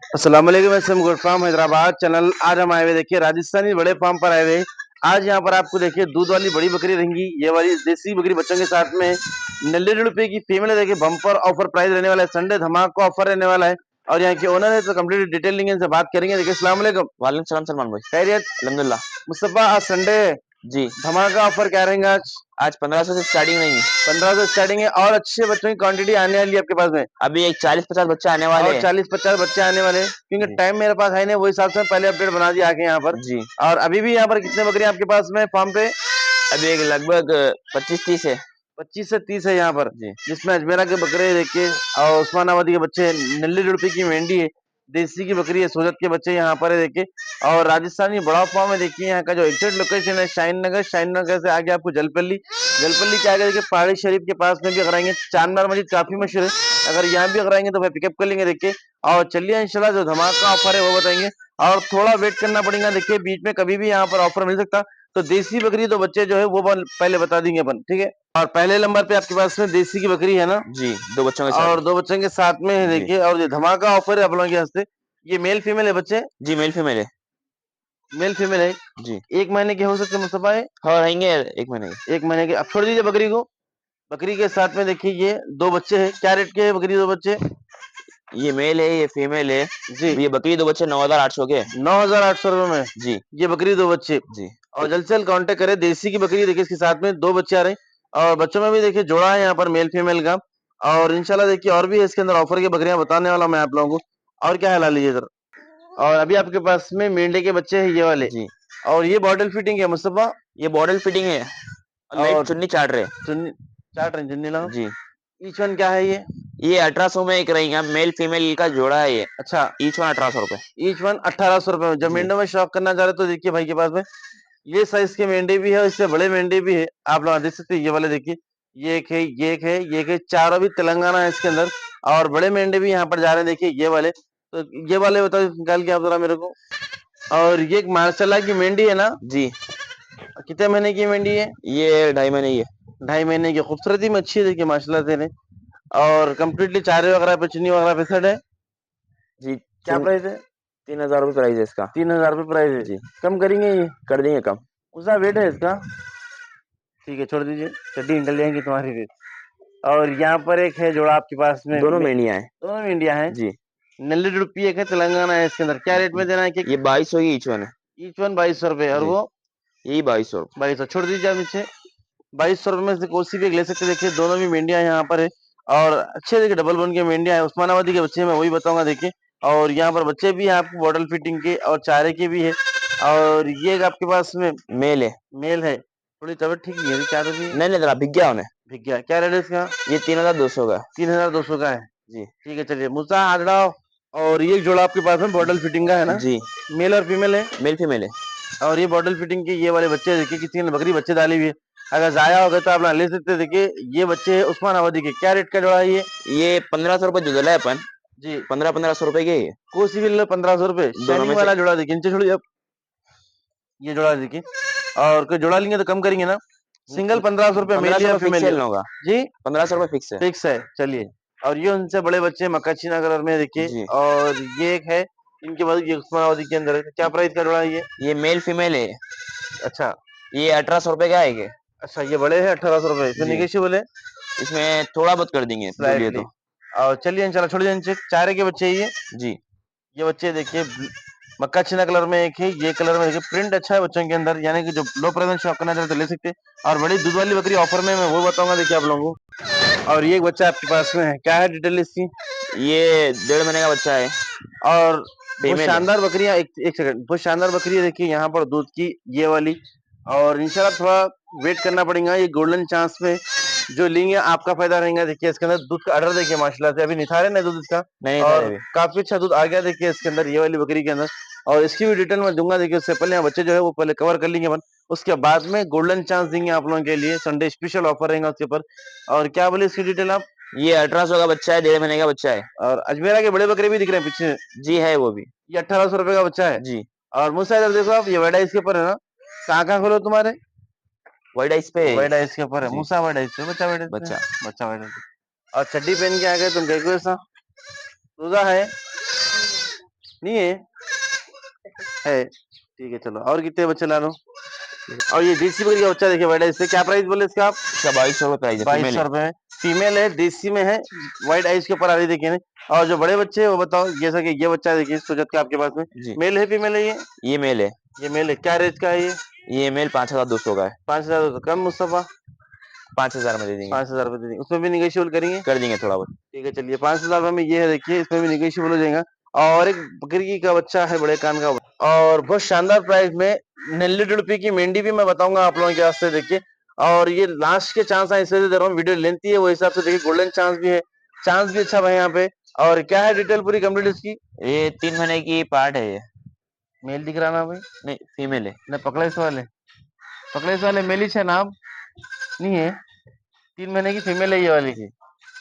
अस्सलाम वालेकुम, SM good farm Hyderabad channel. आज हम आए हुए देखिए राजस्थानी बड़े फार्म पर आए हुए। आज यहाँ पर आपको देखिए दूध वाली बड़ी बकरी रहेंगी। ये वाली देसी बकरी बच्चों के साथ में 90 रुपए की फीमेल है। देखिए बम्पर ऑफर प्राइस रहने वाला है, संडे धमाका ऑफर रहने वाला है। और यहाँ के ओनर है तो कंप्लीट डिटेल लेंगे, इनसे बात करेंगे। देखिए अस्सलाम वालेकुम। वालेकुम सलाम सलमान भाई। खैरियत अल्हम्दुलिल्लाह। मुस्तफा, आज संडे जी, धमाका ऑफर क्या रहेंगे आज? आज 1500 से स्टार्टिंग नहीं है। 15 से स्टार्टिंग है और अच्छे बच्चों की क्वांटिटी आने वाली है आपके पास में। अभी एक 40-50 बच्चे आने वाले और हैं। 40-50 बच्चे आने वाले हैं, क्योंकि जी टाइम मेरे पास है नहीं, वो हिसाब से पहले अपडेट बना दिया आके यहाँ पर। जी। और अभी भी यहाँ पर कितने बकरे आपके पास में फार्म पे? अभी एक लगभग 25-30 है। 25 से 30 है यहाँ पर, जी जिसमें अजमेरा के बकरे देखिए और उस्मानाबादी के बच्चे, 90 रुपए की मेंढी है, देसी की बकरी है, सोजत के बच्चे यहाँ पर है देखिए। और राजस्थानी बड़ा फार्म है देखिए। यहाँ का जो एग्जैक्ट लोकेशन है शाहीन नगर से आगे आपको जलपल्ली, जलपल्ली के आगे देखिए पहाड़ी शरीफ के पास में भी अगर आएंगे, चांदमार मस्जिद काफी मशहूर है, अगर यहाँ भी अगर आएंगे तो भाई पिकअप कर लेंगे देखिए। और चलिए इंशाल्लाह जो धमाका ऑफर है वो बताएंगे। और थोड़ा वेट करना पड़ेगा देखिए, बीच में कभी भी यहाँ पर ऑफर मिल सकता। तो देसी बकरी तो बच्चे जो है वो पहले बता देंगे अपन, ठीक है। और पहले नंबर पे आपके पास में देसी की बकरी है ना, जी, दो बच्चों के साथ और है। 2 बच्चों के साथ में है जी देखिए। और ये धमाका ऑफर है आप लोगों के हंसते। ये मेल फीमेल है बच्चे? जी, मेल फीमेल है। मेल फीमेल है। जी, 1 महीने के हो सकते हैं मुस्तफा है? हाँ रहेंगे 1 महीने के। 1 महीने के। अब छोड़ दीजिए बकरी को। बकरी के साथ में देखिए ये 2 बच्चे हैं। क्या रेट के है बकरी 2 बच्चे? ये मेल है, ये फीमेल है। जी, ये बकरी दो बच्चे 9800 के। 9,800 रुपए में जी ये बकरी 2 बच्चे। जी और जल्द से जल्द कांटेक्ट करें। देसी की बकरी देखिए, इसके साथ में 2 बच्चे आ रहे हैं। और बच्चों में भी देखिए जोड़ा है यहाँ पर मेल फीमेल का। और इंशाल्लाह देखिए और भी है इसके अंदर ऑफर की बकरियां बताने वाला मैं आप लोगों को। और क्या है ला लीजिए इधर। और अभी आपके पास में मेंढे के बच्चे हैं ये वाले। जी। और ये बॉटल फिटिंग है मुस्तफा। ये बॉटल फिटिंग है और लाइट और चुन्नी चाट रहे। चुन्नी, चाट रहे चुन्नी लाओ। जी, ईच वन क्या है ये? ये 1800 में एक रहेगा, मेल फीमेल का जोड़ा है ये। अच्छा, ईच वन 1800 रुपए। ईच वन 1800 रुपए में। जब जी मेंढे में शौक करना चाह रहे तो देखिए भाई के पास में ये साइज के मेंढे भी है और इससे बड़े मेंढे भी है। आप लोग देख सकते हैं, ये वाले देखिए। ये एक है, ये एक है, ये एक है, चारों भी तेलंगाना है इसके अंदर। और बड़े मेंढे भी यहाँ पर जा रहे हैं देखिए, ये वाले। तो ये वाले बताओ निकाल के आप जरा मेरे को। और ये एक मार्शल की मेंढी है ना? जी। कितने महीने की मेंढी है? ये 2.5 महीने ही है। 2.5 महीने की। खूबसूरती में अच्छी है देखिए माशाल्लाह से ने। और कम्प्लीटली चारे वगैरह पे, चुन्नी वगैरह पे सेट है। जी, क्या प्राइस है? 3000 रुपये प्राइस है इसका। 3,000 रुपये प्राइस है। जी, कम करेंगे ये? कर देंगे कम। उसका वेट है इसका? ठीक है, छोड़ दीजिए, चड्डी निकल जाएंगी तुम्हारी भी। और यहाँ पर एक है जोड़ा आपके पास में, दोनों मेंढियां हैं। दोनों इंडिया है। जी, 90 रुपये एक है, तेलंगाना है इसके अंदर। क्या रेट में देना है कि? ये 2200 की ईच वन है। ईच वन 2200 रुपये। और जी, वो यही 2200। 2200। छोड़ दीजिए आप नीचे। 2200 रुपये में से कोई भी एक ले सकते हैं देखिए। दोनों भी मेंढियां यहाँ पर है। और अच्छे देखिए डबल बोन के मेंढियां है। उस्मानाबादी के बच्चे मैं वही बताऊंगा देखिए। और यहाँ पर बच्चे भी हैं आपको बॉटल फिटिंग के और चारे के भी है। और ये एक आपके पास में मेल है। मेल है। थोड़ी तबीयत ठीक नहीं है क्या? तो भी नहीं नहीं, जरा भिग गया उन्हें। भीग गया। क्या रेट है इसका? ये 3200 का है। 3,200 का है। जी ठीक है, चलिए मुसा हाथ बढ़ाओ। और ये जोड़ा आपके पास में बॉटल फिटिंग का है ना? जी, मेल और फीमेल है। मेल फीमेल है। और ये बॉटल फिटिंग के ये वाले बच्चे देखिए, किसी ने बकरी बच्चे डाली हुई है। अगर जाया हो गया तो आप ना ले सकते हैं देखिए। ये बच्चे है उस्मानाबादी के। क्या रेट का जोड़ा है ये? ये 1500 रुपये जो दिला है अपन। जी, 1500 रुपये के ही है। कोई सी भी ले लो 1500 रुपये। दोनों शाइनिंग में से। वाला जोड़ा देखिए, नीचे छोड़िए आप। ये जोड़ा देखिए। और कोई जोड़ा लेंगे तो कम करेंगे ना? सिंगल 1500 रुपये, मेल 1500 या रुपये फिक्स फीमेल? सेल होगा। जी, 1500 रुपये फिक्स है। फिक्स है। चलिए। जी और ये उनसे बड़े बच्चे मक्काची नगर में देखिए। जी, और ये एक है इनके बाद, ये उस्मानाबादी के अंदर है। क्या प्राइस का जोड़ा है ये? ये मेल फीमेल है। अच्छा। ये 1800 रुपये का आएगा। अच्छा, ये बड़े हैं 1800 रुपये, इसमें जी, निगेशियबल है इसमें थोड़ा बहुत कर देंगे बोलिए स्लाइटली। तो। और चलिए इंशाल्लाह छोड़ दीजिए। चारे के बच्चे हैं ये। जी ये बच्चे देखिए मक्का छीना कलर में एक है, ये कलर में देखिए। प्रिंट अच्छा है बच्चों के अंदर, यानी कि जो लो प्राइस में शॉप करना चाहते तो ले सकते हैं। और बड़ी दूध वाली बकरी ऑफर में मैं वो बताऊंगा देखिए आप लोगों को। और ये एक बच्चा आपके पास में है, क्या है डिटेल इसकी? ये 1.5 महीने का बच्चा है। और बहुत फीमेल है। शानदार बकरियां, एक सेकंड, बहुत शानदार बकरी है देखिए यहाँ पर दूध की, ये वाली। और इंशाल्लाह थोड़ा वेट करना पड़ेगा। ये गोल्डन चांस में जो लेंगे आपका फायदा रहेगा। देखिए इसके अंदर दूध का ऑर्डर देखिए माशाल्लाह से, अभी निथारे ना दूध इसका। नहीं था और अभी। काफी अच्छा दूध आ गया देखिए इसके अंदर, ये वाली बकरी के अंदर। और इसकी भी डिटेल मैं दूंगा देखिए। उससे पहले यहाँ बच्चे जो है वो पहले कवर कर लेंगे अपन। उसके बाद में गोल्डन चांस देंगे आप लोगों के लिए, संडे स्पेशल ऑफर रहेगा उसके ऊपर। और क्या बोले इसकी डिटेल आप? ये 1800 का बच्चा है, 1.5 महीने का बच्चा है। और अजमेरा के बड़े बकरे भी दिख रहे हैं पीछे। जी है वो भी। ये 1800 रुपए का बच्चा है। जी, और मुझसे इधर देखो आप, ये वाइट आइस के ऊपर है ना? कहाँ खोलो तुम्हारे? वाइट आइस पे है। वाइट आइस के ऊपर है। जी, मूसा वाइट आइस पे, बच्चा वाइट आइस पे है। बच्चा। बच्चा वाइट आइस पे। और चड्डी पहन के आ गए तुम, देखो ऐसा रोजा है। नहीं है ठीक है चलो। और कितने बच्चे ला लो। और ये देसी बकरी का बच्चा देखिए बेटा, इससे क्या प्राइस बोले इसका आप? इसका 2200 प्राइस है, फीमेल 2200 है। रुपए। फीमेल है, देसी में है, व्हाइट आइज के ऊपर आ रही देखिए ना। और जो बड़े बच्चे हैं वो बताओ, जैसा कि ये बच्चा देखिए सुजत का आपके पास में, जी मेल है फीमेल है ये मेल है। ये मेल है। क्या रेंज का है ये मेल 5200 का है। 5000 कम मुस्तफा? 5000 में दे देंगे। 5000 रुपए दे देंगे, उसमें भी निगोशिएबल करेंगे? कर देंगे थोड़ा बहुत। ठीक है चलिए, 5000 रुपए में ये है देखिए, इसमें भी निगोशिएबल हो जाएगा। और एक बकरी का बच्चा है बड़े कान का, और बहुत शानदार प्राइस में नेल्ली रुपए की मेंढी भी मैं बताऊंगा आप लोगों के वास्ते देखिए। और ये लास्ट के चांस है, इसलिए दे रहा हूँ, वीडियो लेंथी है वो हिसाब से देखिए, गोल्डन चांस भी है, चांस भी अच्छा है यहाँ पे। और क्या है डिटेल पूरी कंप्लीट इसकी? ये 3 महीने की पार्ट है ये। मेल दिख रहा ना भाई? नहीं फीमेल है। ना पकड़े वाले मेल ही है नाम नहीं है। 3 महीने की फीमेल है ये वाली। जी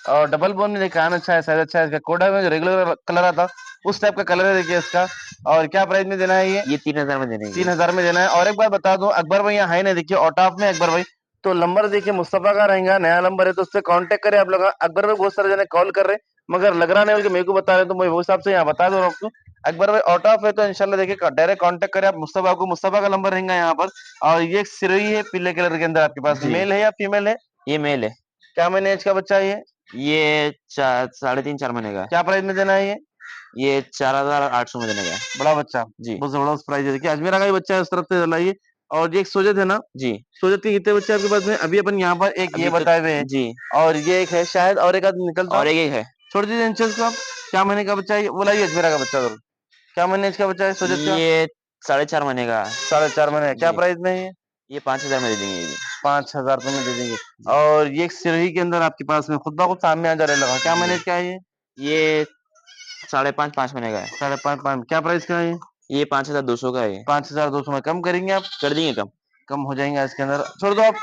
और डबल बोन में देखिए, कान अच्छा है, साइज अच्छा है, इसका कोडा में जो रेगुलर कलर आता उस टाइप का कलर है देखिए इसका। और क्या प्राइस में देना है ये? 3000 में देने की। 3000 में देना है। और एक बात बता दूं, अकबर भाई यहाँ है ना देखिए, आउट ऑफ में अकबर भाई, तो नंबर देखिए मुस्तफा का रहेगा, नया नंबर है, तो उससे कांटेक्ट करें आप लोग। अकबर भाई बहुत सारे जने कॉल कर रहे हैं, मगर लग रहा नहीं बल्कि मेरे को बता रहे हैं, तो मैं वो हिसाब से यहाँ बता दो आपको। अकबर भाई आउट ऑफ है, तो इंशाल्लाह देखिए डायरेक्ट कांटेक्ट करें आप मुस्तफा को, मुस्तफा का नंबर रहेगा यहाँ पर। और ये एक सिरोही है पीले कलर के अंदर आपके पास, जी मेल है या फीमेल है? ये मेल है। क्या महीने एज का बच्चा है ये 3.5 4 महीने का है। क्या प्राइस में देना है ये 4800 में देने का है। बड़ा बच्चा? जी बहुत जबरदस्त प्राइस है देखिए, अजमेरा का ही बच्चा है उस तरफ से चलाइए। और ये एक सोजत है ना, जी सोजत के कितने बच्चे आपके पास में? अभी अपन यहाँ पर एक ये अभी तो बताए हुए हैं, जी और ये एक है शायद, और एक आदमी निकलता। और एक है। छोड़ दीजिए इंचेस को आप। क्या महीने का बच्चा है वो? लाइए अजमेरा का बच्चा जरूर। क्या महीने का बच्चा है सोजत का? ये 4.5 महीने का है। 4.5 महीने का। क्या जी प्राइस में है ये? ये 5000 में दे देंगे ये भी। 5000 रुपए में दे देंगे। जी और ये एक सिरोही के अंदर आपके पास में खुद ब खुद सामने आ जा रहा लगा, क्या महीने जी का है ये? ये 5.5 5 महीने का है। 5.5 क्या प्राइस का है ये? ये 5200 का है। 5200 में कम करेंगे आप? कर देंगे कम। कम हो जाएंगे इसके अंदर, छोड़ दो आप।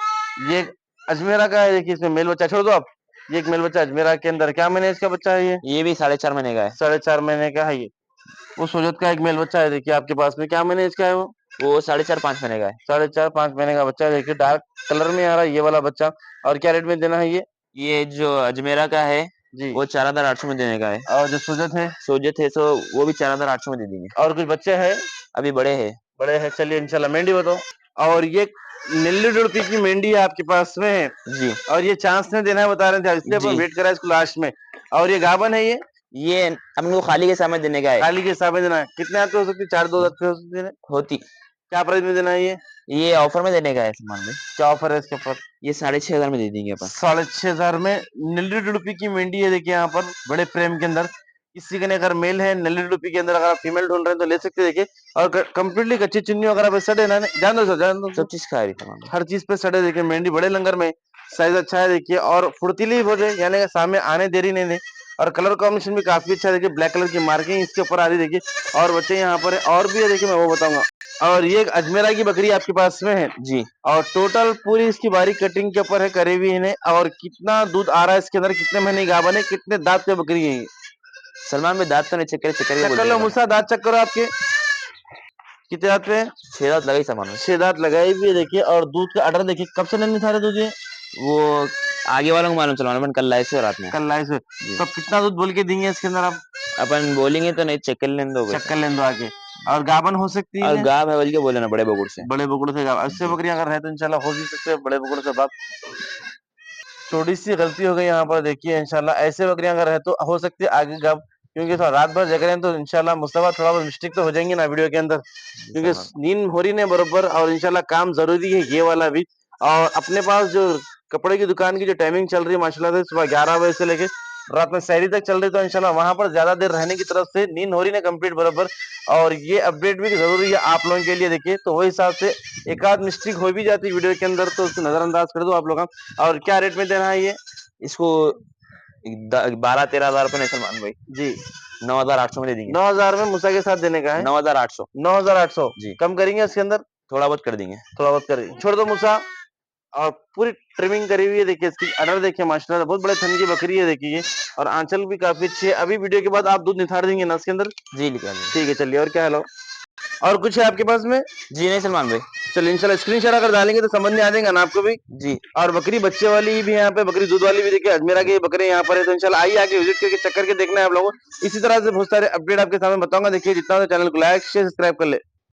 ये एक अजमेरा का है देखिए, इसमें मेल बच्चा, छोड़ दो आप। ये एक मेल बच्चा अजमेरा के अंदर, क्या महीने इसका बच्चा है ये? ये भी 4.5 महीने का है। 4.5 महीने का है ये। वो सोजत का एक मेल बच्चा है देखिए आपके पास में, क्या महीने इसका है वो? वो 4.5 5 महीने का है। 4.5 5 महीने का बच्चा है देखिए, डार्क कलर में आ रहा है ये वाला बच्चा। और क्या रेट में देना है ये जो अजमेरा का है जी? वो 4800 में देने का है। और जो सोजत है? सोजत है तो वो भी 4800 में दे देंगे। और कुछ बच्चे हैं? अभी बड़े हैं। बड़े हैं, चलिए इंशाल्लाह। मेंढी बताओ। और ये नीली रुपए की मेंढी है आपके पास में है, जी और ये चांस ने देना है बता रहे थे, इसलिए अपन जी वेट करा है इसको लास्ट में। और ये गाभन है ये अपन को खाली के सामने देने का है। खाली के हिसाब में देना है। कितने आते हो सकती है? 4 2 आते हो सकती है? होती क्या प्राइस में देना है ये ऑफर में देने का है सलमान भाई। क्या ऑफर है इसके ऊपर? ये 6500 में दे देंगे अपन। 6500 में नीली रुपए की मेंढी है देखिए यहाँ पर, बड़े फ्रेम के अंदर। किसी के ने अगर मेल है नीली रुपए के अंदर, अगर आप फीमेल ढूंढ रहे हैं तो ले सकते हैं देखिए। और कंप्लीटली कच्ची चुन्नी वगैरह पे सड़े ना, जान दो सर, जान दो सब सर। चीज खा रही सलमान भाई। हर चीज पे सड़े देखिए, मेंढी बड़े लंगर में, साइज अच्छा है देखिए, और फुर्तीली बहुत है, यानी कि सामने आने देरी नहीं दे। और कलर कॉम्बिनेशन भी काफी अच्छा है देखिए, ब्लैक कलर की मार्किंग इसके ऊपर आ रही है देखिए। और बच्चे यहाँ पर है, और भी है देखिए, मैं वो बताऊंगा। और ये एक अजमेरा की बकरी आपके पास में है। जी और टोटल पूरी इसकी बारीक कटिंग के ऊपर है, करे हुई इन्हें। और कितना दूध आ रहा है इसके अंदर, कितने महीने की गाभन है, कितने दांत पे बकरी है ये? सलमान भाई दांत तो नहीं चेक के चेक बोल कर लो देगा। मूसा, दांत चेक करो आपके, कितने दांत पे? 6 दांत लगे सलमान भाई। 6 दांत लगाई हुई है देखिए। और दूध का ऑर्डर देखिए, कब से नहीं था रहे दूध ये? वो आगे वालों को मालूम सलमान भाई, अपन कल लाए से रात में। कल लाए से। जी तो कितना दूध बोल के देंगे इसके अंदर आप? अपन बोलेंगे तो नहीं, चेक कर लेने दो चेक वैसे। कर लें दो आगे। और गाभन हो सकती और है गाय है बोल के बोले ना बड़े बगुड़ से। बड़े बकुड़ से, उससे जी बकरियां अगर रहे तो इंशाल्लाह हो भी सकते हैं बड़े बकुड़ से बात। थोड़ी सी गलती हो गई यहाँ पर देखिए, इंशाल्लाह ऐसे बकरियां अगर है तो हो सकती है आगे गाभ, क्योंकि थोड़ा रात भर जग रहे हैं, तो इंशाल्लाह मुस्तफा थोड़ा बहुत मिस्टेक तो हो जाएंगे ना वीडियो के अंदर, जी क्योंकि सलमान। नींद हो रही नहीं बरोबर। और इंशाल्लाह काम जरूरी है ये वाला भी। और अपने पास जो कपड़े की दुकान की जो टाइमिंग चल रही है माशाल्लाह से, सुबह 11 बजे से लेके रात में सहरी तक चल रही, तो इंशाल्लाह वहां पर ज्यादा देर रहने की तरफ से नींद हो रही ना कंप्लीट बरोबर। और ये अपडेट भी जरूरी है आप लोगों के लिए देखिए, तो वही हिसाब से एक आध मिस्टेक हो भी जाती है वीडियो के अंदर, तो उसको नजरअंदाज कर दो आप लोग। और क्या रेट में देना है ये? इसको 12 13 हजार रुपये नहीं सलमान भाई, जी 9800 में दे देंगे। 9000 में मूसा के साथ देने का है। 9800। 9800 जी कम करेंगे इसके अंदर? थोड़ा बहुत कर देंगे। थोड़ा बहुत करेंगे, छोड़ दो मूसा। और पूरी ट्रिमिंग करी हुई है देखिए, इसकी अडर देखिए माशाल्लाह, बहुत बड़े थन की बकरी है देखिए ये। और आंचल भी काफी अच्छी है। अभी वीडियो के बाद आप दूध निथार देंगे ना इसके अंदर? जी निकालिए। ठीक है चलिए। और क्या हेलो, और कुछ है आपके पास में? जी नहीं सलमान भाई। चलिए इंशाल्लाह स्क्रीनशॉट अगर डालेंगे तो समझ में आ जाएगा ना आपको भी। जी। और बकरी बच्चे वाली भी यहाँ पे, बकरी दूध वाली भी देखिए अजमेरा की बकरे यहाँ पर है, तो इंशाल्लाह आइए आके विजिट करके चेक करके देखना है आप लोगों को। इसी तरह से बहुत सारे अपडेट आपके सामने बताऊंगा। देखिए जितना हो चैनल को लाइक शेयर सब्सक्राइब कर ले।